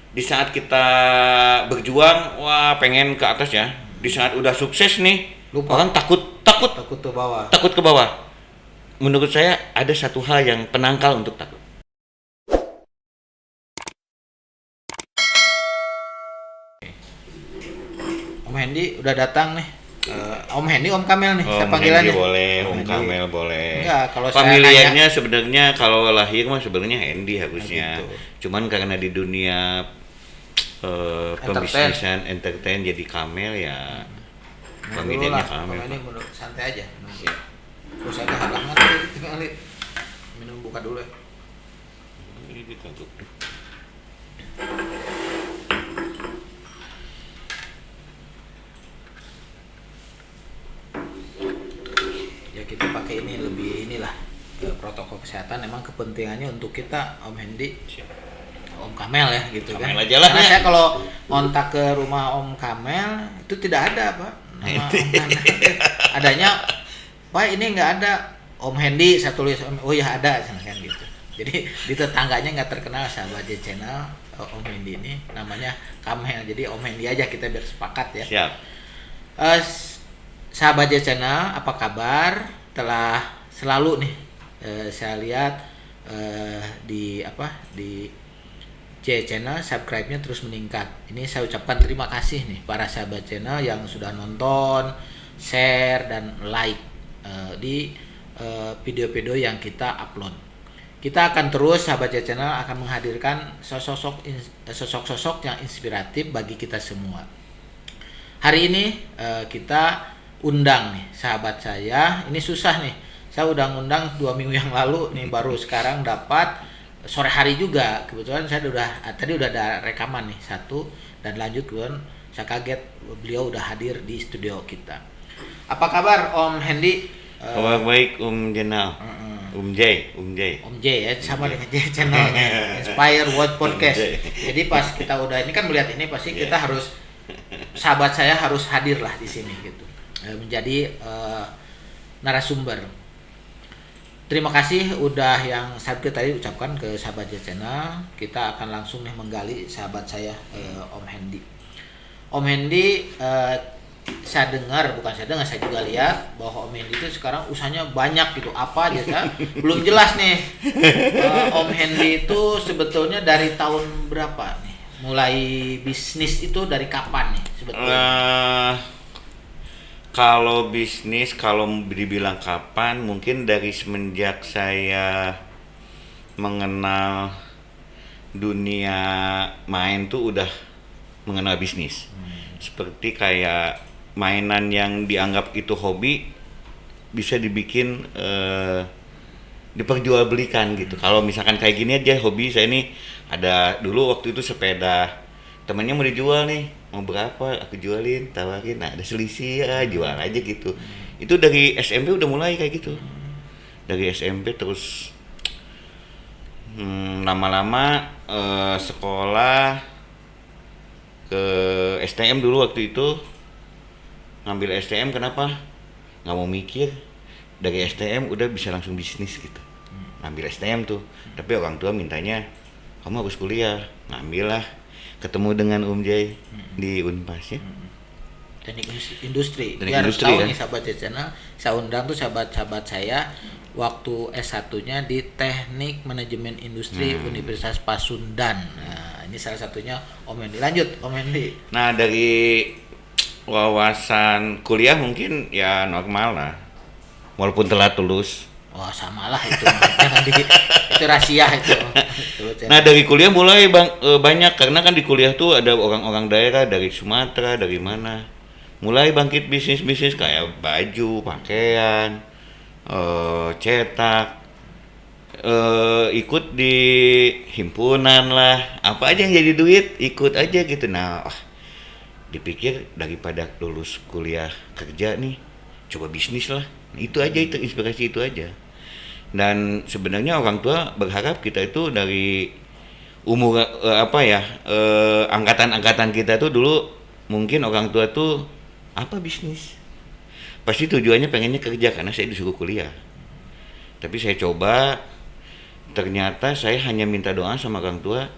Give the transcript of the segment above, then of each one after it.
Di saat kita berjuang, wah pengen ke atas ya. Di saat udah sukses nih, Lupa. orang takut takut Takut ke bawah. takut ke bawah. Menurut saya ada satu hal yang penangkal untuk takut. Om Hendy udah datang nih. Om Hendy, Om Kamel nih, saya Om panggilannya. Hendy boleh, Om Hendy. Kamel boleh. Enggak, kalau saya Familiarnya sebenarnya kalau lahir mah sebenarnya Hendy harusnya. Gitu. Cuman karena di dunia pembisnisan entertain jadi Kamel ya. Familiarnya Kamel. Om Hendy menurut santai aja. Siap. Terus saya halangan nih, kali. Minum buka dulu ya. Ini ditutup. Ya kita pakai ini lebih inilah protokol kesehatan. Emang kepentingannya untuk kita Om Hendy. Siap. Om Kamel ya gitu Kamel kan. aja lah Karena ya. saya kalau ngontak ke rumah Om Kamel itu tidak ada Pak. Nama Om Kamel. Adanya Pak ini nggak ada Om Hendy, saya tulis oh ya ada kan gitu. Jadi di tetangganya nggak terkenal sahabat J Channel Om Hendy ini namanya Kamel. Jadi Om Hendy aja kita biar sepakat ya. Siap. Sahabat J Channel apa kabar? Telah selalu nih saya lihat di J Channel subscribe-nya terus meningkat. Ini saya ucapkan terima kasih nih para sahabat channel yang sudah nonton, share dan like di video-video yang kita upload. Kita akan terus sahabat J Channel akan menghadirkan sosok-sosok yang inspiratif bagi kita semua. Hari ini kita undang nih sahabat saya. Ini susah nih. Saya udah ngundang 2 minggu yang lalu nih baru sekarang dapat sore hari juga. Kebetulan saya tadi udah ada rekaman nih satu dan lanjut kemudian saya kaget beliau udah hadir di studio kita. Apa kabar Om Hendy? Kabar baik Om Jenal. Om J. Om J ya sama dengan J Channel Inspire World Podcast. Jadi pas kita udah ini kan melihat ini pasti kita harus sahabat saya harus hadir lah di sini gitu. Menjadi narasumber. Terima kasih udah yang saya tadi ucapkan ke sahabat J Channel. Kita akan langsung nih menggali sahabat saya Om Hendy. Om Hendy saya juga lihat bahwa Om Hendy itu sekarang usahanya banyak gitu. Apa aja kan? Belum jelas nih. Om Hendy itu sebetulnya dari tahun berapa nih? Mulai bisnis itu dari kapan nih sebetulnya? Kalau bisnis, kalau dibilang kapan, mungkin dari semenjak saya mengenal dunia main tuh udah mengenal bisnis. Seperti kayak mainan yang dianggap itu hobi bisa dibikin diperjualbelikan gitu. Kalau misalkan kayak gini aja hobi saya ini ada dulu waktu itu sepeda temannya mau dijual nih, mau berapa aku jualin, tawarin, nah ada selisih ya jual aja gitu. Itu dari SMP udah mulai kayak gitu, dari SMP terus lama-lama sekolah ke STM dulu waktu itu, ngambil STM kenapa nggak mau mikir, dari STM udah bisa langsung bisnis gitu. Ngambil STM tuh, tapi orang tua mintanya kamu harus kuliah, ngambil lah. Ketemu dengan Om J di Unpas ya. Teknik industri. Teknik Biar industri, tahu ya. nih sahabat channel, saya undang tuh sahabat-sahabat saya waktu S1-nya di Teknik Manajemen Industri Universitas Pasundan. Nah, ini salah satunya Om Hendy. Lanjut Om Hendy. Nah, dari wawasan kuliah mungkin ya normal lah. Walaupun telat lulus. Wah, samalah itu. Jangan itu rahasia itu. Nah, dari kuliah mulai banyak karena kan di kuliah tuh ada orang-orang daerah dari Sumatera, dari mana. Mulai bangkit bisnis-bisnis kayak baju, pakaian, cetak, ikut di himpunan lah, apa aja yang jadi duit ikut aja gitu. Nah, dipikir daripada lulus kuliah kerja nih, coba bisnis lah. Itu aja, itu inspirasi itu aja. Dan sebenarnya orang tua berharap kita itu dari umur angkatan-angkatan kita tuh dulu mungkin orang tua tuh apa bisnis. Pasti tujuannya pengennya kerja karena saya disuruh kuliah. Tapi saya coba, ternyata saya hanya minta doa sama orang tua,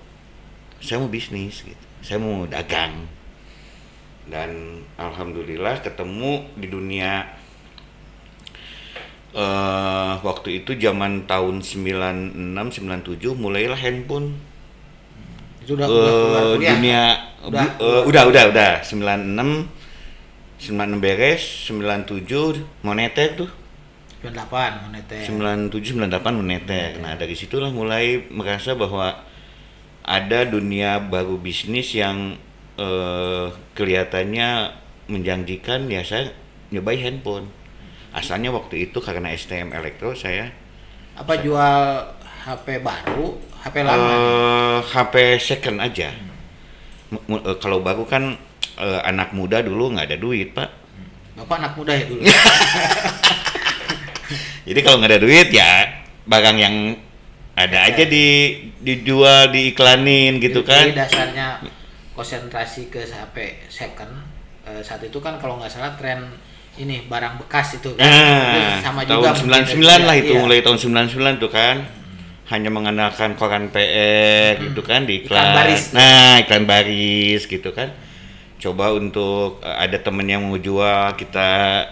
saya mau bisnis gitu, saya mau dagang. Dan alhamdulillah ketemu di dunia waktu itu zaman tahun 96 97 mulailah handphone. Itu udah keluar kuliah. Dunia udah 96 beres, 97 moneter tuh. 98 moneter. 97 98 moneter. Nah, dari situlah mulai merasa bahwa ada dunia baru bisnis yang kelihatannya menjanjikan. Ya saya nyobain handphone. Asalnya waktu itu karena STM Elektro saya jual HP baru, HP lama? HP second aja. Kalau baru kan anak muda dulu nggak ada duit, Pak. Bapak anak muda ya dulu. Jadi kalau nggak ada duit ya barang yang ada aja dijual, diiklanin gitu kan. Jadi dasarnya konsentrasi ke HP second. Saat itu kan kalau nggak salah tren ini barang bekas itu kan. Sama juga tahun 99 lah itu, mulai tahun 99 tuh kan. Hanya mengandalkan koran PR gitu kan di iklan. Baris. Nah, iklan baris gitu kan. Coba untuk ada temen yang mau jual, kita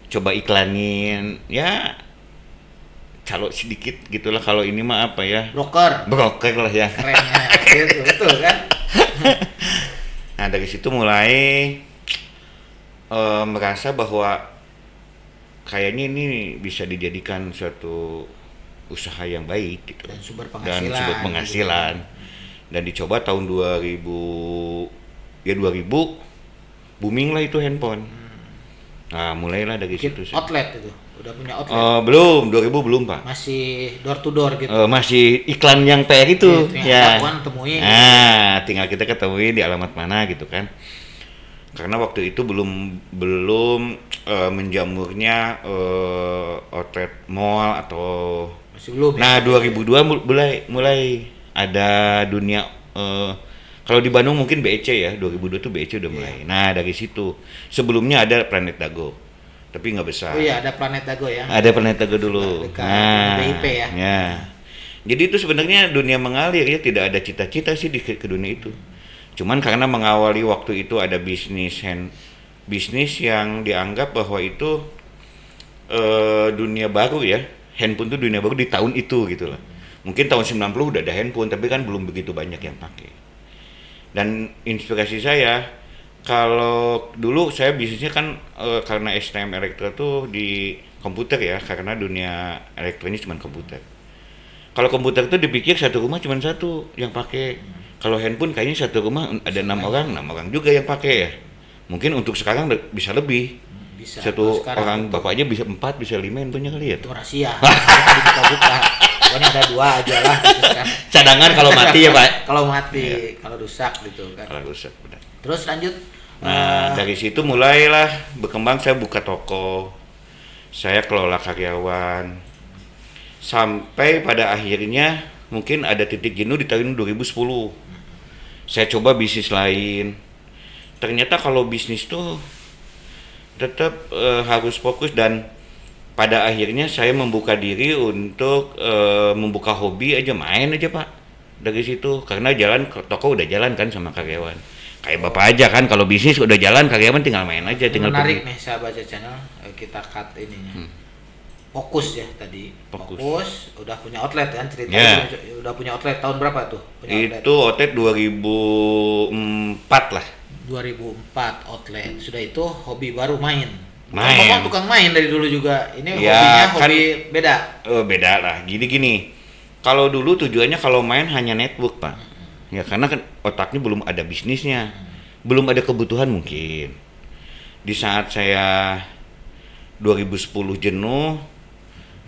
coba iklanin. Ya calo sedikit gitulah. Kalau ini mah apa ya? Broker lah ya. Kerennya gitu, betul kan? Nah, dari situ mulai merasa bahwa kayaknya ini bisa dijadikan suatu usaha yang baik gitu. Dan sumber penghasilan. Dan dicoba tahun 2000 booming lah itu handphone. Nah, mulailah dari situ sih. Outlet itu. Udah punya outlet? Belum, 2000 belum, Pak. Masih door to door gitu. Masih iklan yang PR itu. Ya. Temuin. Nah, tinggal kita ketemuin di alamat mana gitu kan. Karena waktu itu belum menjamurnya outlet mall atau masih belum. Nah, 2002 mulai ada dunia kalau di Bandung mungkin BEC ya, 2002 tuh BEC udah mulai. Nah, dari situ. Sebelumnya ada Planet Dago. Tapi nggak besar. Oh iya, ada Planet Dago ya. Ada Planet Dago dulu. Nah, BIP ya. Ya. Jadi itu sebenarnya dunia mengalir ya, tidak ada cita-cita sih ke dunia itu. Cuman karena mengawali waktu itu ada bisnis yang dianggap bahwa itu dunia baru ya. Handphone itu dunia baru di tahun itu gitu lah. Mungkin tahun 90 udah ada handphone, tapi kan belum begitu banyak yang pakai. Dan inspirasi saya, kalau dulu saya bisnisnya kan karena STM Elektro tuh di komputer ya, karena dunia elektronik cuma komputer. Kalau komputer tuh dipikir satu rumah cuma satu yang pakai. Kalau handphone kayaknya satu rumah ada 6 orang juga yang pakai ya. Mungkin untuk sekarang bisa lebih. Bisa. Satu orang bapak aja bisa 4, bisa 5 handphonenya kali ya. Itu rahasia. Buka-buka. Pokoknya ada 2 aja lah gitu kan. Cadangan kalau mati ya, Pak. Kalau mati, kalau rusak gitu kan. Kalau rusak, benar. Terus lanjut. Nah, dari situ mulailah berkembang, saya buka toko. Saya kelola karyawan. Sampai pada akhirnya mungkin ada titik jenuh di tahun 2010. Saya coba bisnis lain. Ternyata kalau bisnis tuh tetap harus fokus, dan pada akhirnya saya membuka diri untuk membuka hobi aja, main aja, Pak. Dari situ karena toko udah jalan kan sama karyawan. Kayak Bapak aja kan, kalau bisnis udah jalan, karyawan tinggal main aja, tinggal menarik nih sahabat channel, kita cut ininya. Fokus ya tadi. Fokus udah punya outlet kan ceritanya. Udah punya outlet tahun berapa tuh? Itu outlet 2004 lah. 2004 outlet. Sudah itu hobi baru main. Bapak tukang main dari dulu juga. Ini ya, hobinya hobi beda. Beda lah. Gini. Kalau dulu tujuannya kalau main hanya network, Pak. Ya karena kan otaknya belum ada bisnisnya. Belum ada kebutuhan mungkin. Di saat saya 2010 jenuh,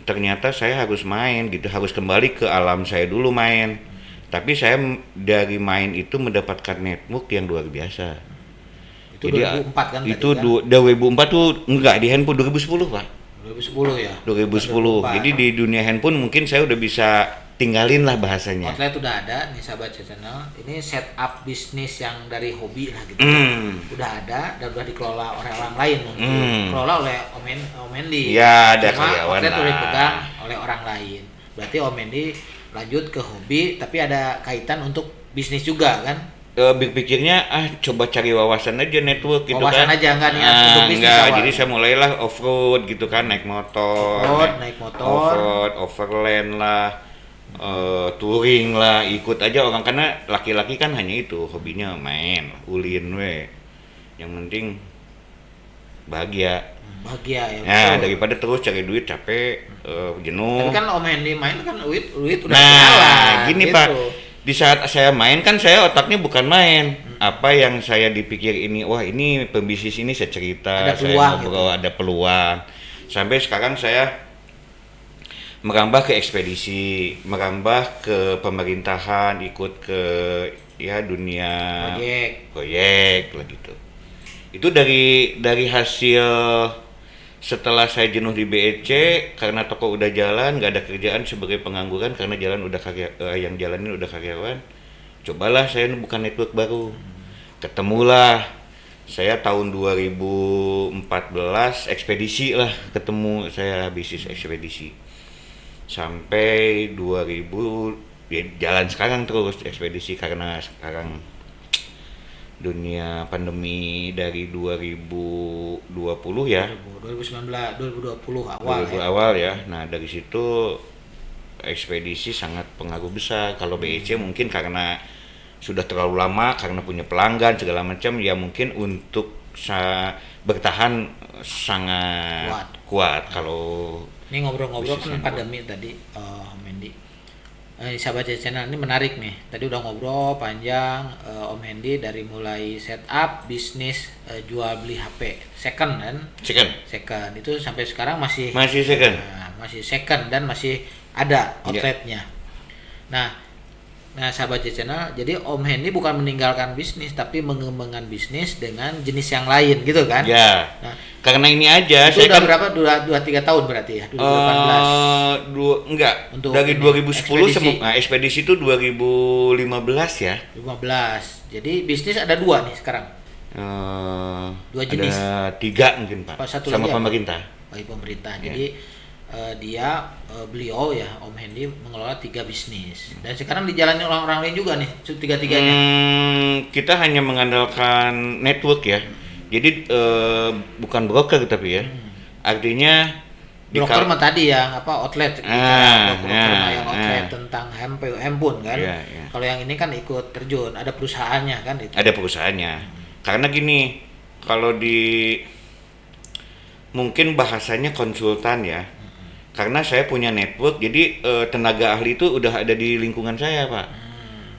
ternyata saya harus main gitu, harus kembali ke alam saya dulu main. Tapi saya dari main itu mendapatkan network yang luar biasa. Itu jadi, 2004 kan? Itu 2004 tuh enggak, di handphone 2010, Pak. 2010 ya? 2010. Jadi di dunia handphone mungkin saya udah bisa tinggalin lah bahasanya. Outlet udah ada nih sahabat channel. Ini setup bisnis yang dari hobi lah gitu. Udah ada dan udah dikelola oleh orang lain mungkin. Dikelola oleh Om Mendy. Ya, ada karyawan outlet udah dipegang oleh orang lain. Berarti Om Mendy lanjut ke hobi, tapi ada kaitan untuk bisnis juga kan? Pikirnya coba cari wawasan aja network gitu Wawasan kan. aja nggak niat untuk bisnis Enggak, awal. jadi saya mulailah off-road gitu kan, naik motor, Naik motor. off-road, overland lah, touring lah, ikut aja orang, karena laki-laki kan hanya itu hobinya main, ulin we. Yang penting bahagia. Bahagia ya. Nah, betul. daripada terus cari duit capek, jenuh. Tapi kan Om Hendy main kan duit udah Nah, jalan. gini gitu. Pak, di saat saya main kan saya otaknya bukan main. Apa yang saya dipikir ini, wah ini pembisnis ini saya cerita, Ada saya peluang ngobrol, ada peluang. Sampai sekarang saya merambah ke ekspedisi, merambah ke pemerintahan, ikut ke ya dunia proyek lah gitu. Itu dari hasil setelah saya jenuh di BEC karena toko udah jalan, nggak ada kerjaan sebagai pengangguran karena jalan udah yang jalanin udah karyawan. Cobalah saya buka network baru. Ketemulah saya tahun 2014 ekspedisi lah, ketemu saya bisnis ekspedisi. Sampai 2000 ya, jalan sekarang terus ekspedisi karena sekarang dunia pandemi dari 2020 ya. 2019, 2020 awal 2020 ya. awal ya. Nah, dari situ ekspedisi sangat pengaruh besar. Kalau BEC mungkin karena sudah terlalu lama, karena punya pelanggan segala macam, ya mungkin untuk bertahan sangat kuat. Kalau ini ngobrol-ngobrol kan bisnisnya pandemi tadi, Om Hendy. Sahabat channel ini menarik nih. Tadi udah ngobrol panjang, Om Hendy dari mulai setup bisnis jual beli HP second kan? Second itu sampai sekarang masih second. Masih second dan masih ada outletnya. Nah, sahabat channel, jadi Om Hendy bukan meninggalkan bisnis tapi mengembangkan bisnis dengan jenis yang lain gitu kan? Ya. Nah, karena ini aja itu saya udah kan berapa? 2-3 tahun berarti ya? 2018. Enggak. Untuk Dari ini, 2010 ekspedisi itu 2015 ya. 15. Jadi bisnis ada 2 nih sekarang. 2 jenis. Ada 3 mungkin Pak. Satu sama lagi pemerintah. Bagi pemerintah. Ya. Jadi beliau ya Om Hendy mengelola 3 bisnis. Dan sekarang dijalani orang-orang lain juga nih, tiga-tiganya. Kita hanya mengandalkan network ya. Jadi bukan broker tapi ya. Artinya Broker mah tadi ya, outlet. Broker yang outlet tentang handphone kan. Ya. Kalau yang ini kan ikut terjun, ada perusahaannya kan itu. Ada perusahaannya. Karena gini, kalau mungkin bahasanya konsultan ya. Karena saya punya network, jadi tenaga ahli itu udah ada di lingkungan saya Pak.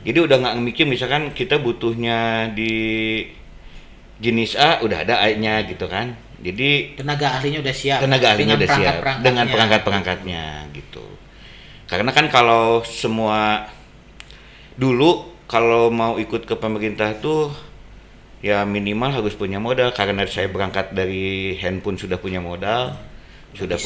Jadi udah nggak mikir misalkan kita butuhnya di jenis A, udah ada A-nya gitu kan. Jadi tenaga ahlinya udah siap. Dengan perangkat-perangkatnya gitu. Karena kan kalau semua dulu kalau mau ikut ke pemerintah tuh ya minimal harus punya modal, karena saya berangkat dari handphone sudah punya modal. Udah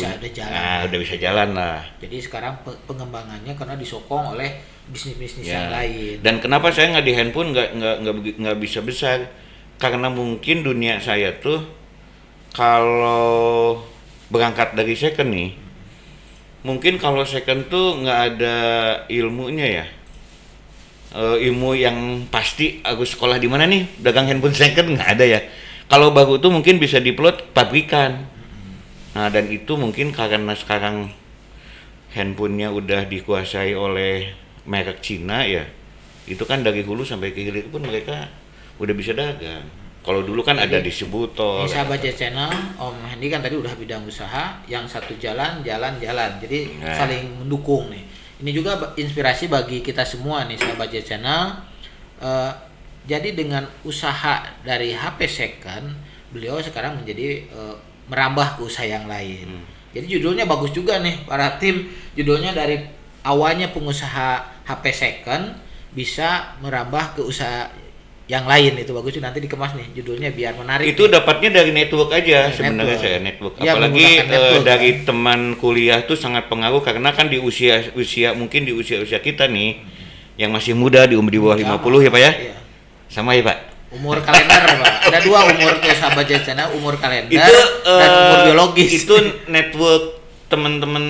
bisa jalan lah. Jadi sekarang pengembangannya karena disokong oleh bisnis-bisnis yang lain. Dan kenapa saya nggak di handphone nggak bisa besar? Karena mungkin dunia saya tuh kalau berangkat dari second nih, mungkin kalau second tuh nggak ada ilmunya ya. Ilmu yang pasti aku sekolah di mana nih dagang handphone second nggak ada ya. Kalau baru tuh mungkin bisa diplot pabrikan. Nah, dan itu mungkin karena sekarang handphonenya udah dikuasai oleh merek Cina ya. Itu kan dari hulu sampai ke hilir pun mereka udah bisa dagang. Kalau dulu kan ada distributor. Ini sahabat channel, Om Hendy kan tadi udah bidang usaha, yang satu jalan. Jadi saling mendukung nih. Ini juga inspirasi bagi kita semua nih sahabat channel. Jadi dengan usaha dari HP second, beliau sekarang menjadi merambah ke usaha yang lain. Jadi judulnya bagus juga nih para tim. Judulnya dari awalnya pengusaha HP second bisa merambah ke usaha yang lain, itu bagus. Nanti dikemas nih judulnya biar menarik. Itu dapatnya dari network aja sebenarnya saya network. Ya, apalagi dari teman kuliah tuh sangat pengaruh karena kan di usia mungkin di usia kita nih yang masih muda di bawah 50 ya Pak ya. Iya. Sama ya Pak. Umur kalender Pak. Ada 2 umur tuh sahabat channel, umur kalender itu, dan umur biologis. Itu network teman-teman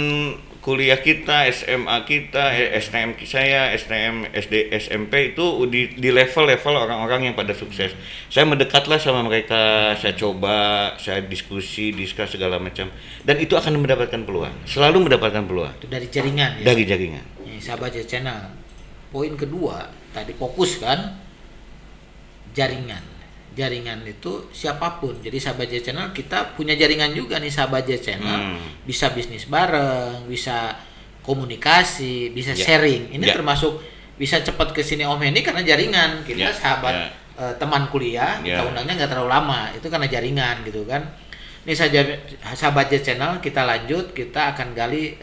kuliah kita, SMA kita, STM saya, STM, SD, SMP itu di level-level orang-orang yang pada sukses. Saya mendekatlah sama mereka, saya coba, saya diskus segala macam, dan itu akan mendapatkan peluang, selalu mendapatkan peluang. Itu dari jaringan ya. Dari jaringan. Nih, sahabat J Channel. Poin kedua tadi fokus kan jaringan. Jaringan itu siapapun. Jadi sahabat J Channel kita punya jaringan juga nih sahabat J Channel. Bisa bisnis bareng, bisa komunikasi, bisa sharing. Ini termasuk bisa cepat ke sini Om Hendy karena jaringan. Kita sahabat teman kuliah, kita undangnya nggak terlalu lama. Itu karena jaringan gitu kan. Ini saja sahabat J Channel, kita lanjut, kita akan gali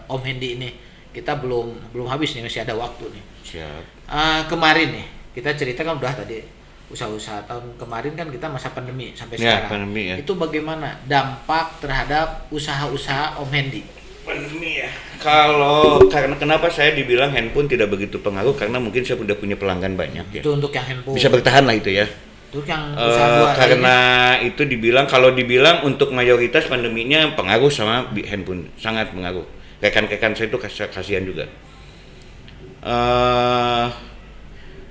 Om Hendy ini. Kita belum habis nih, masih ada waktu nih. Siap. Kemarin nih kita cerita kan udah tadi usaha-usaha tahun kemarin kan kita masa pandemi sampai sekarang. Pandemi, ya. Itu bagaimana dampak terhadap usaha-usaha Om Hendy? Pandemi ya. Karena kenapa saya dibilang handphone tidak begitu pengaruh, karena mungkin saya sudah punya pelanggan banyak ya. Itu untuk yang handphone. Bisa bertahan lah itu ya. Untuk yang usaha dua karena ini. Itu kalau dibilang untuk mayoritas pandeminya pengaruh sama handphone, sangat pengaruh. Rekan-rekan saya itu kasihan juga.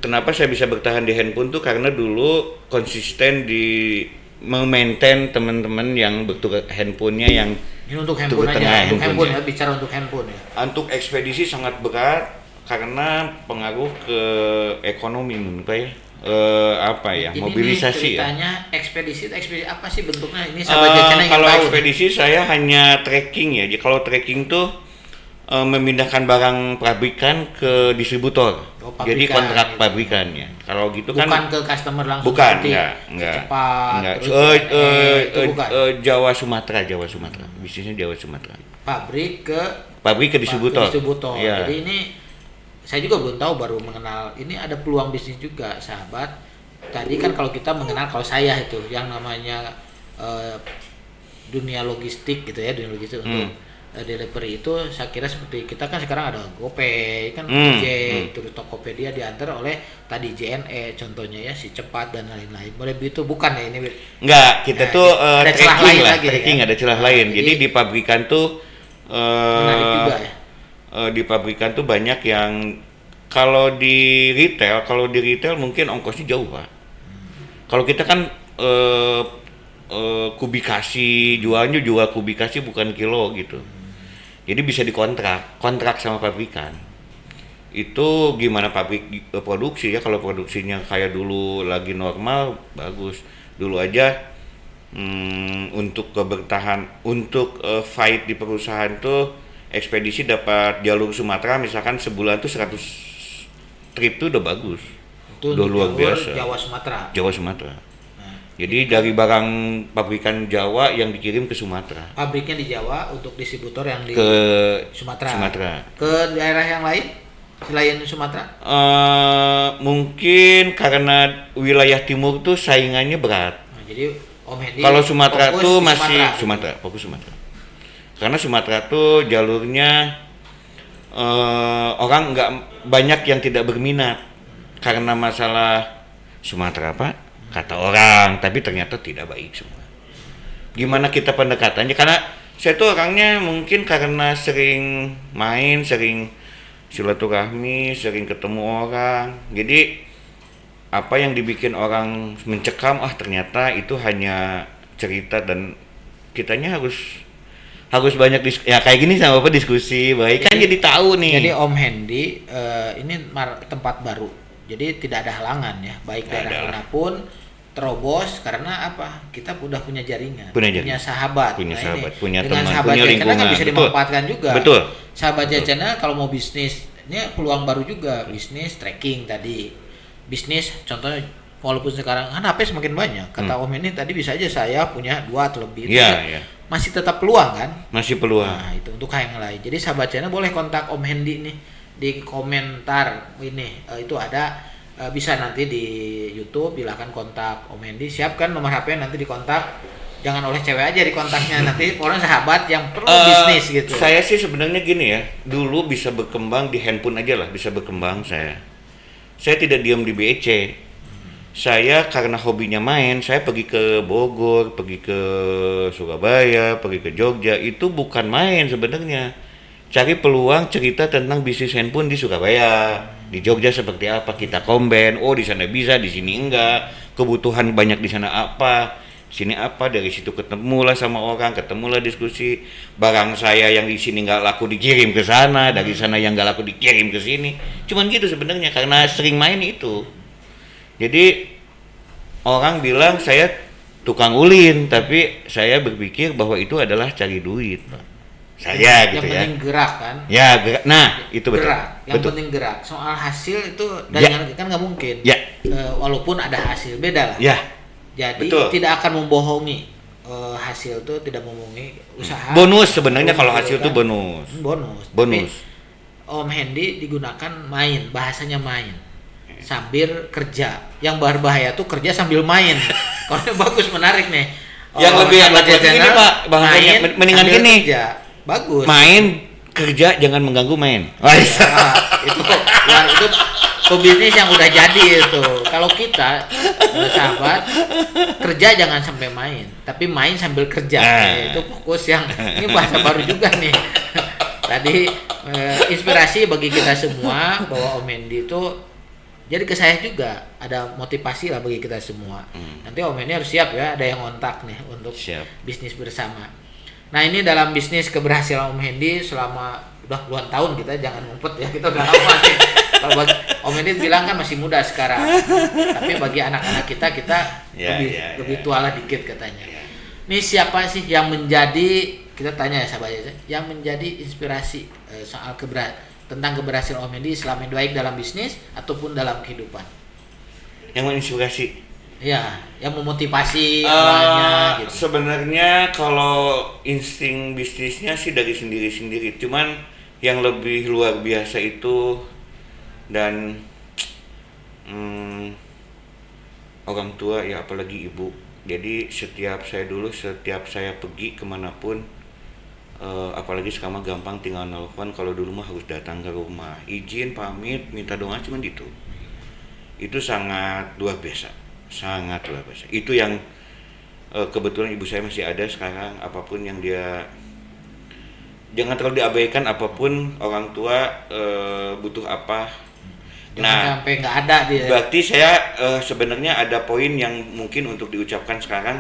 Kenapa saya bisa bertahan di handphone tuh karena dulu konsisten di memaintain teman-teman yang bertukar handphonenya yang ini untuk handphone aja, handphone ya, bicara untuk handphone ya. Untuk ekspedisi sangat berat karena pengaruh ke ekonomi menurut saya. Ini mobilisasi ceritanya ya. Ekspedisi apa sih bentuknya? Ini sahabat yang kalau tahu ekspedisi saya hanya tracking ya. Jadi kalau tracking tuh memindahkan barang pabrikan ke distributor. Jadi kontrak gitu. pabrikannya. Kalau gitu bukan kan ke customer langsung. Bukan, enggak. Jawa Sumatera. Bisnisnya Jawa Sumatera. Pabrik ke distributor. Ya. Jadi ini saya juga belum tahu, baru mengenal. Ini ada peluang bisnis juga, sahabat. Tadi kan kalau kita mengenal, kalau saya itu yang namanya dunia logistik gitu ya, untuk delivery itu saya kira seperti kita kan sekarang ada GoPay kan, terus Tokopedia diantar oleh tadi JNE contohnya ya, si Cepat dan lain-lain. Boleh begitu bukan ya ini? Enggak, kita tuh ada celah lain lagi, tracking ya? Ada celah lain. Jadi di pabrikan tuh menarik juga ya. Di pabrikan tuh banyak yang kalau di retail mungkin ongkosnya jauh Pak. Kalau kita kan kubikasi, jual kubikasi bukan kilo gitu. Jadi bisa kontrak sama pabrikan. Itu gimana pabrik produksi ya, kalau produksinya kayak dulu lagi normal bagus. Dulu aja untuk bertahan, untuk fight di perusahaan tuh ekspedisi dapat jalur Sumatera misalkan sebulan tuh 100 trip tuh udah bagus. Itu udah luar biasa. Jawa Sumatera. Jadi dari barang pabrikan Jawa yang dikirim ke Sumatera. Pabriknya di Jawa, untuk distributor yang di Sumatera. Ke daerah yang lain selain Sumatera? Mungkin karena wilayah timur tuh saingannya berat. Nah, jadi Om Hendy kalau Sumatera tuh masih fokus Sumatera. Karena Sumatera tuh jalurnya orang nggak banyak yang tidak berminat karena masalah Sumatera Pak. Kata orang, tapi ternyata tidak baik semua. Gimana kita pendekatannya? Karena saya tuh orangnya mungkin karena sering main, sering silaturahmi, sering ketemu orang. Jadi apa yang dibikin orang mencekam, ternyata itu hanya cerita, dan kitanya harus banyak kayak gini sama Bapak diskusi, baik kan jadi tahu nih. Jadi Om Hendy ini tempat baru. Jadi tidak ada halangan ya, baik daerah manapun terobos, karena apa? Kita udah punya jaringan, punya sahabat, punya dengan teman, sahabat punya lingkungan. Kan bisa dimanfaatkan juga. Betul. Sahabat Jacana kalau mau bisnis, ini peluang baru juga, bisnis tracking tadi. Bisnis contohnya, walaupun sekarang kan HP semakin banyak, kata Om ini tadi bisa aja saya punya 2 atau lebih. Masih tetap peluang kan? Masih peluang. Nah, itu untuk yang lain. Jadi sahabat Jacana boleh kontak Om Hendy nih di komentar ini, itu ada. Bisa nanti di YouTube silakan kontak Om Hendy, siapkan nomor HP nanti dikontak, jangan oleh cewek aja dikontaknya, nanti orang sahabat yang perlu bisnis gitu. Saya sih sebenarnya gini ya, dulu bisa berkembang di handphone aja lah, bisa berkembang saya tidak diam di BEC. Saya karena hobinya main, saya pergi ke Bogor, pergi ke Surabaya, pergi ke Jogja, itu bukan main sebenarnya, cari peluang cerita tentang bisnis handphone di Surabaya, di Jogja seperti apa, kita combine, oh di sana bisa, di sini enggak, kebutuhan banyak di sana apa, sini apa, dari situ ketemulah sama orang, ketemulah diskusi, barang saya yang di sini nggak laku dikirim ke sana, dari sana yang nggak laku dikirim ke sini, cuman gitu sebenarnya karena sering main itu. Jadi orang bilang saya tukang ulin, tapi saya berpikir bahwa itu adalah cari duit. Saya yang gitu ya. penting gerak kan. Ya, nah itu betul. Gerak, yang betul. penting gerak. Soal hasil itu dan Ya. yang kan nggak mungkin. Ya. Walaupun ada hasil beda lah. Ya, Jadi betul. tidak akan membohongi hasil itu, tidak membohongi usaha. Bonus sebenarnya kalau hasil itu Kan? bonus. Bonus. Bonus. Tapi Om Hendy digunakan main, bahasanya main sambil kerja. Yang berbahaya tuh kerja sambil main. Kalau ini bagus, menarik nih. Yang lebih sahabat enak lagi channel, ini, Pak, bahasanya main mendingan sambil gini. kerja. Bagus. Main kerja jangan mengganggu main. Nah, itu pebisnis yang udah jadi itu. Kalau kita sahabat kerja jangan sampai main, tapi main sambil kerja. Itu fokus yang ini bahasa baru juga nih. Tadi inspirasi bagi kita semua bahwa Om Hendy itu jadi ke saya juga ada motivasi lah bagi kita semua. Nanti Om Hendy harus siap ya, ada yang kontak nih untuk bisnis bersama. Nah ini dalam bisnis keberhasilan Om Hendy selama udah puluhan tahun, kita jangan ngumpet ya, kita udah lama nih. Kalau Om Hendy bilang kan masih muda sekarang, tapi bagi anak-anak kita lebih tua lah dikit katanya. Ini siapa sih yang menjadi, kita tanya ya sahabat, yang menjadi inspirasi soal tentang keberhasilan Om Hendy selama ini, baik dalam bisnis ataupun dalam kehidupan? Yang menginspirasi. Ya, yang memotivasi awalnya gitu. Sebenarnya kalau insting bisnisnya sih dari sendiri-sendiri, cuman yang lebih luar biasa itu dan orang tua ya, apalagi ibu. Jadi setiap saya pergi kemanapun, apalagi sekarang gampang tinggal nelfon, kalau dulu mah harus datang ke rumah, izin, pamit, minta doa, cuman gitu. Itu sangat luar biasa. Itu yang kebetulan ibu saya masih ada sekarang. Apapun yang dia, jangan terlalu diabaikan, apapun orang tua butuh apa. Jangan sampai nggak ada dia. Berarti saya sebenarnya ada poin yang mungkin untuk diucapkan sekarang,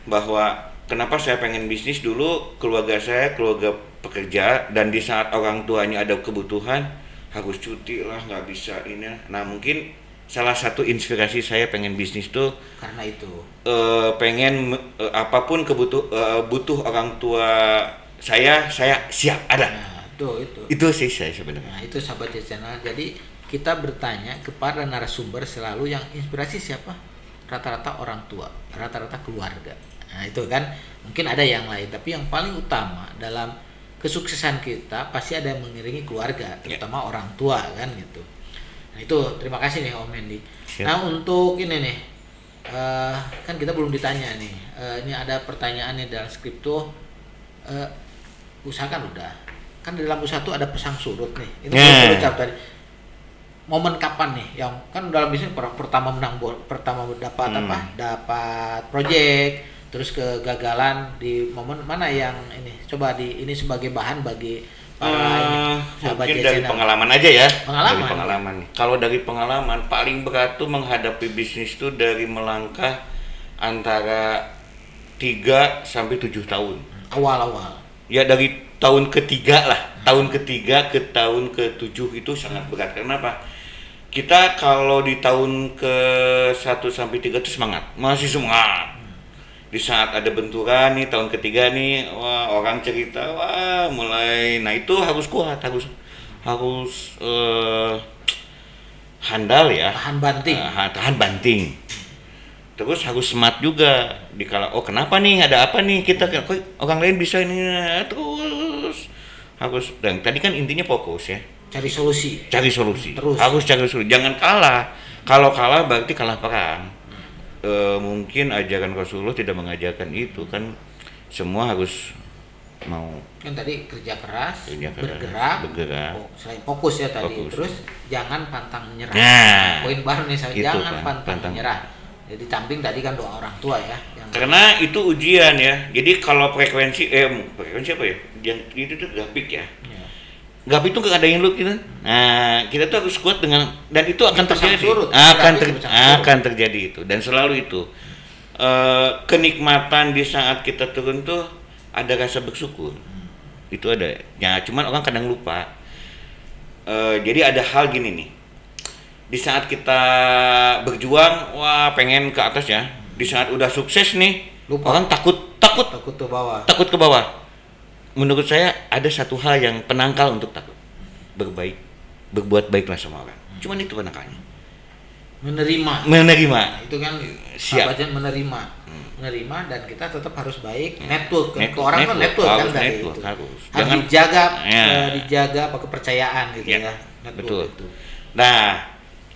bahwa kenapa saya pengen bisnis dulu, keluarga saya keluarga pekerja, dan di saat orang tuanya ada kebutuhan harus cuti lah, nggak bisa ini. Nah mungkin salah satu inspirasi saya pengen bisnis tuh karena itu pengen apapun butuh orang tua saya siap ada. Nah, itu sih saya sebenarnya. Nah, itu sahabat channel. Jadi kita bertanya kepada narasumber selalu yang inspirasi siapa? Rata-rata orang tua, rata-rata keluarga. Nah itu kan, mungkin ada yang lain, tapi yang paling utama dalam kesuksesan kita pasti ada yang mengiringi keluarga, terutama orang tua kan gitu. Nah itu terima kasih nih Om Hendy. Nah untuk ini nih, kan kita belum ditanya nih, ini ada pertanyaan nih dalam skrip tuh, usaha kan udah, kan di dalam usaha tuh ada pasang surut nih. Ini perlu ucap tadi. Momen kapan nih yang kan dalam bisnis pertama dapat dapat project, terus kegagalan, di momen mana yang ini coba ini sebagai bahan bagi mungkin dari pengalaman aja ya. Pengalaman nih. Kalau dari pengalaman paling berat tuh menghadapi bisnis tuh dari melangkah antara 3 sampai 7 tahun. Awal-awal. Ya dari tahun ketiga lah. Tahun ketiga ke tahun ke-7 itu sangat berat. Kenapa? Kita kalau di tahun ke-1 sampai 3 itu masih semangat. Di saat ada benturan nih tahun ketiga nih, wah orang cerita, wah mulai, nah itu harus kuat, harus handal ya, tahan banting, terus harus smart juga. Dikala kenapa nih, ada apa nih, kita orang lain bisa ini, terus harus, dan tadi kan intinya fokus ya, cari solusi terus. Harus cari solusi, jangan kalah. Kalau kalah berarti kalah perang. Mungkin ajaran Rasulullah tidak mengajarkan itu kan, semua harus mau kan tadi kerja keras, bergerak, selain fokus ya tadi, terus jangan pantang menyerah. Nah, poin baru nih saya, jangan pantang menyerah. Jadi samping tadi kan doa orang tua ya, karena itu ujian ya. Jadi kalau frekuensi apa ya, yang itu tuh grafik ya. Gap itu nggak ada yang lu gitu. Nah, kita tuh harus kuat dengan, dan itu akan Pasang terjadi, surut. akan terjadi itu, dan selalu itu. Kenikmatan di saat kita turun tuh ada rasa bersyukur. Itu ada. Ya, cuman orang kadang lupa. Jadi ada hal gini nih. Di saat kita berjuang, wah pengen ke atas ya. Di saat udah sukses nih, Lupa. orang takut Takut ke bawah. takut ke bawah. Menurut saya ada satu hal yang penangkal untuk takut. Berbuat baiklah sama orang. Cuman itu penangkalnya. Menerima. Itu kan Siap. apa aja menerima. Menerima, dan kita tetap harus baik. Network kan. Ke orang kan network kan harus dari network, itu. harus. Harus Jangan dijaga apa kepercayaan gitu Ya, ya. Network betul. itu. Nah,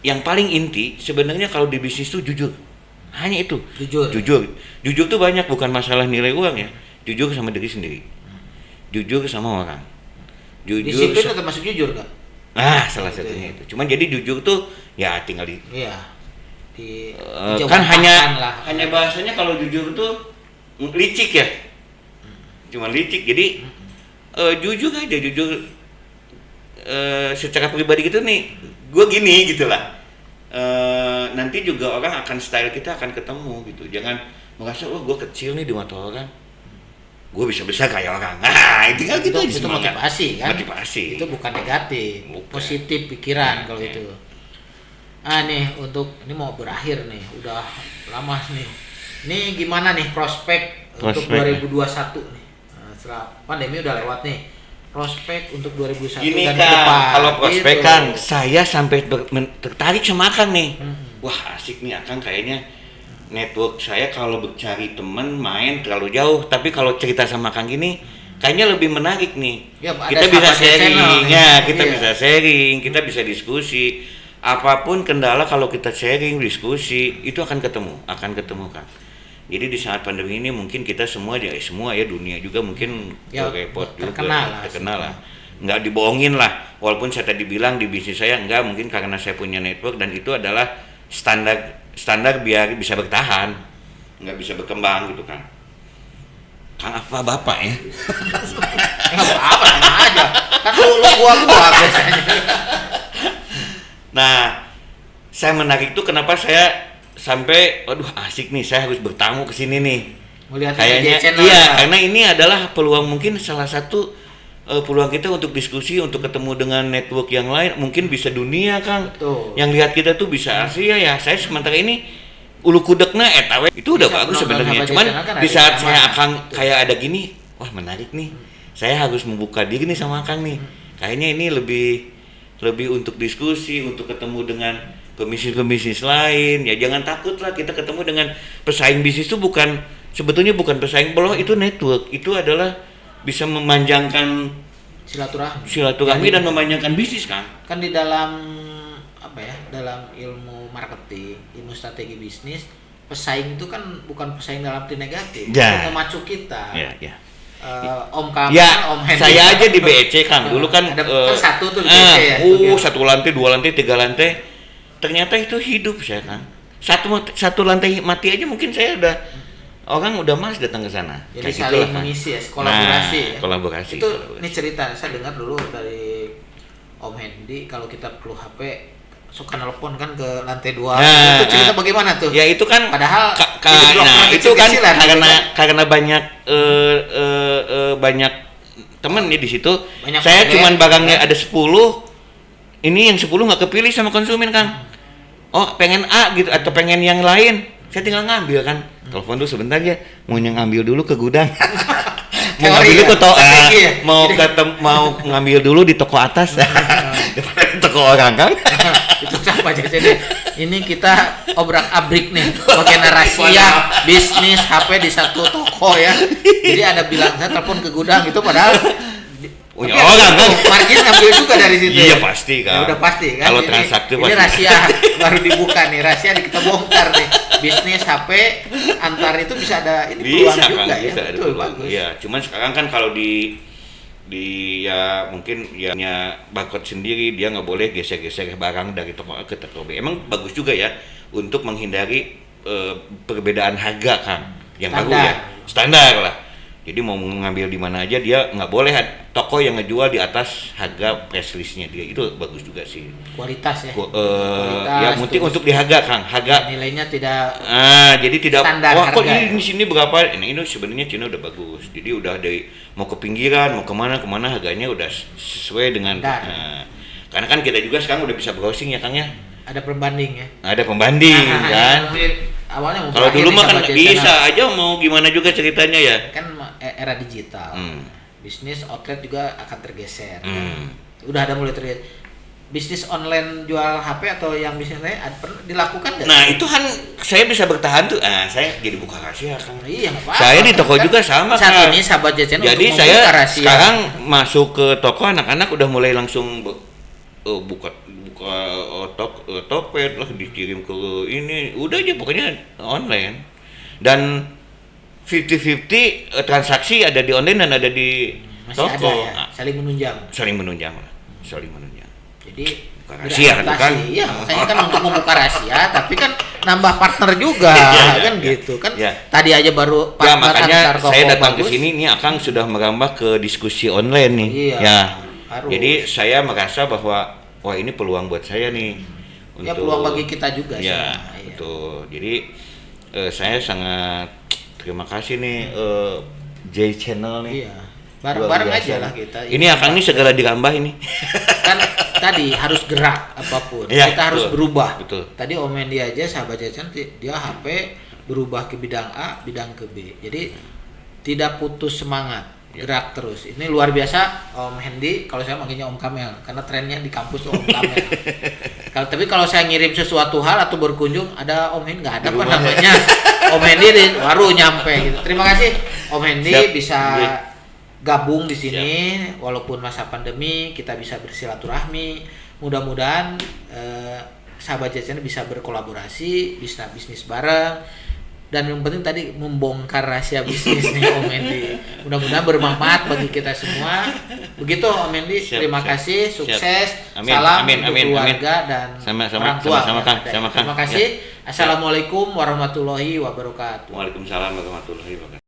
yang paling inti sebenarnya kalau di bisnis itu jujur. Hanya itu. Jujur tuh banyak, bukan masalah nilai uang ya. Jujur sama diri sendiri. Jujur sama orang. Jujur. Disiplin itu termasuk jujur nggak? Salah satunya itu. Cuman jadi jujur tuh ya tinggal di Iya. kan lah. hanya bahasanya kalau jujur tuh licik ya. Cuma licik. Jadi jujur aja, secara pribadi gitu nih. Gue gini gitu lah. Nanti juga orang akan, style kita akan ketemu gitu. Jangan merasa gue kecil nih di mata orang, gue bisa besar kayak orang. Nah, itu kan itu semangat. motivasi kan. Motivasi. Itu bukan negatif, Bukan. positif pikiran kalau Ya. itu. Nih ini mau berakhir nih, udah lama nih. Ini gimana nih prospek untuk 2021 nih? Setelah pandemi udah lewat nih. Prospek untuk 2021 Gini dan Kang, ke depan. kalau prospek Gitu. Kang, saya sampai tertarik sama Akang nih. Wah asik nih Akang, kayaknya network saya kalau cari temen main terlalu jauh, tapi kalau cerita sama Kang gini kayaknya lebih menarik nih. Ya, ada kita bisa sahabat channel sharing, nih. kita Iya. bisa sharing, kita bisa diskusi. Apapun kendala kalau kita sharing, diskusi, itu akan ketemu Kang. Jadi di saat pandemi ini mungkin kita semua ya dunia juga mungkin Ya, repot juga, terkenal lah. Nggak dibohongin lah, walaupun saya tadi bilang di bisnis saya enggak, mungkin karena saya punya network dan itu adalah standar biar bisa bertahan, nggak bisa berkembang gitu kan. Kang apa bapak ya? Nggak apa-apa, sama aja. Kan lu gua biasanya. Nah, saya menarik tuh kenapa saya sampai, waduh asik nih, saya harus bertamu ke sini nih. Melihat Kayaknya channel iya, ya. karena ini adalah peluang, mungkin salah satu peluang kita untuk diskusi, untuk ketemu dengan network yang lain, mungkin bisa dunia Kang. Betul. Yang lihat kita tuh bisa Asia ya. Saya sementara ini ulu kudekna etawe itu udah Bisa bagus penonton sebenarnya. Habaja Cuman Channel kan di ada saat yang saya sama. akan kayak ada gini, wah menarik nih. Saya harus membuka diri nih sama Kang nih. Kayaknya ini lebih untuk diskusi, untuk ketemu dengan pembisnis lain. Ya jangan takut lah, kita ketemu dengan pesaing bisnis itu sebetulnya bukan pesaing peloh, itu network. Itu adalah bisa memanjangkan silaturahmi dan memanjangkan bisnis kan. Kan di dalam dalam ilmu marketing, ilmu strategi bisnis, pesaing itu kan bukan pesaing dalam arti negatif, Ya. itu memacu kita. Ya. Om Kamal, Ya, Om Hendy. saya aja di BEC Kang, dulu kan ada kan satu tuh di BEC ya. satu lantai, dua lantai, tiga lantai. Ternyata itu hidup saya Kang. Satu lantai mati aja mungkin saya orang udah malas datang ke sana. Jadi Kayak saling gitulah, Kang. mengisi ya, kolaborasi Nah, ya. kolaborasi. Itu ini cerita saya dengar dulu dari Om Hendy, kalau kita perlu HP suka nelpon kan ke lantai 2. Nah, itu cerita bagaimana tuh? Ya itu kan Padahal nah itu kan kecil-kecilan gitu karena banyak banyak temen ya di situ. Banyak Saya model, cuman barangnya ya. ada 10. Ini yang 10 nggak kepilih sama konsumen Kang. Oh pengen A gitu atau pengen yang lain. Saya tinggal ngambil kan. Telepon dulu sebentar ya. Mau ngambil dulu ke gudang. Mau ngambil dulu ke strategi ya? mau ngambil dulu di toko atas. Di toko orang kan. Itu apa aja sih? Ini kita obrak-abrik nih, bagian rahasia bisnis HP di satu toko ya. Jadi ada bilang saya telepon ke gudang itu padahal Punya tapi orang kan. margin ngambil juga dari situ. Iya ya? pasti kan. Ya udah pasti kan. Kalau Ini- transaksi ini pasti. rahasia baru dibuka nih, rahasia kita bongkar nih. Bisnis HP antar itu bisa ada ini peluang Bisa juga kan, ya. bisa ada Betul, peluang. bagus. Ya, cuman sekarang kan kalau di ya mungkin ya punya barcode sendiri, dia nggak boleh geser-geser barang dari toko A ke toko B. Emang bagus juga ya untuk menghindari perbedaan harga kan, yang baru Standar. ya, standar lah. Jadi mau ngambil di mana aja dia nggak boleh toko yang ngejual di atas harga press listnya dia. Itu bagus juga sih. Kualitas ya. Ya mungkin untuk di harga Kang, harga nilainya tidak jadi tidak standar wah kok harga, ini di sini berapa? Ini sebenarnya Cina udah bagus. Jadi udah dari mau ke pinggiran, mau kemana harganya udah sesuai dengan karena kan kita juga sekarang udah bisa browsing ya Kang ya. Ada pembanding ya. Ada pembanding kan. Awalnya kalau dulu mah kan bisa aja mau gimana juga ceritanya ya. Kan era digital. Bisnis outlet juga akan tergeser. Udah ada mulai tergeser. Bisnis online jual HP atau yang bisnis lain pernah dilakukan nggak? Nah itu kan saya bisa bertahan tuh. Saya jadi buka rahasia Kang. Iya nggak apa-apa. Saya di toko kan juga sama saat ini sahabat jajan jadi untuk saya rahasia. Sekarang masuk ke toko anak-anak udah mulai langsung buka Tokped lah, dikirim ke ini, udah aja pokoknya online. Dan 50-50 transaksi ada di online dan ada di masih toko. ada ya, saling menunjang. Saling menunjang. Jadi buka rahasia kan? Iya, makanya kan untuk membuka rahasia, tapi kan nambah partner juga, kan gitu kan. Ya. Tadi aja baru partner. Ya makanya saya datang bagus. ke sini nih akan sudah merambah ke diskusi online nih. Iya, ya. Harus. Jadi saya merasa bahwa wah ini peluang buat saya nih. Ya peluang bagi kita juga. Ya, betul. Jadi saya sangat terima kasih nih J Channel nih. Iya. Bareng-bareng aja lah kita. Ini akan nih segera dirambah ini. Kan tadi harus gerak apapun. Ya, kita harus berubah. Betul. Tadi Om Hendy aja sahabat Jajan dia HP berubah ke bidang A, bidang ke B. Jadi tidak putus semangat. Gerak terus. Ini luar biasa Om Hendy. Kalau saya manggilnya Om Kamel karena trennya di kampus tuh Om Kamel. Tapi kalau saya ngirim sesuatu hal atau berkunjung ada Om Hendy, nggak ada apa namanya. Om Hendy baru nyampe gitu. Terima kasih Om Hendy bisa gabung di sini. Walaupun masa pandemi kita bisa bersilaturahmi. Mudah-mudahan sahabat jajan bisa berkolaborasi, bisa bisnis bareng. Dan yang penting tadi membongkar rahasia bisnis nih Om Hendy. Mudah-mudahan bermanfaat bagi kita semua. Begitu Om Hendy, terima kasih, sukses, amin, salam amin, untuk keluarga dan orang tua. Terima kasih. Assalamualaikum warahmatullahi wabarakatuh. Waalaikumsalam warahmatullahi wabarakatuh.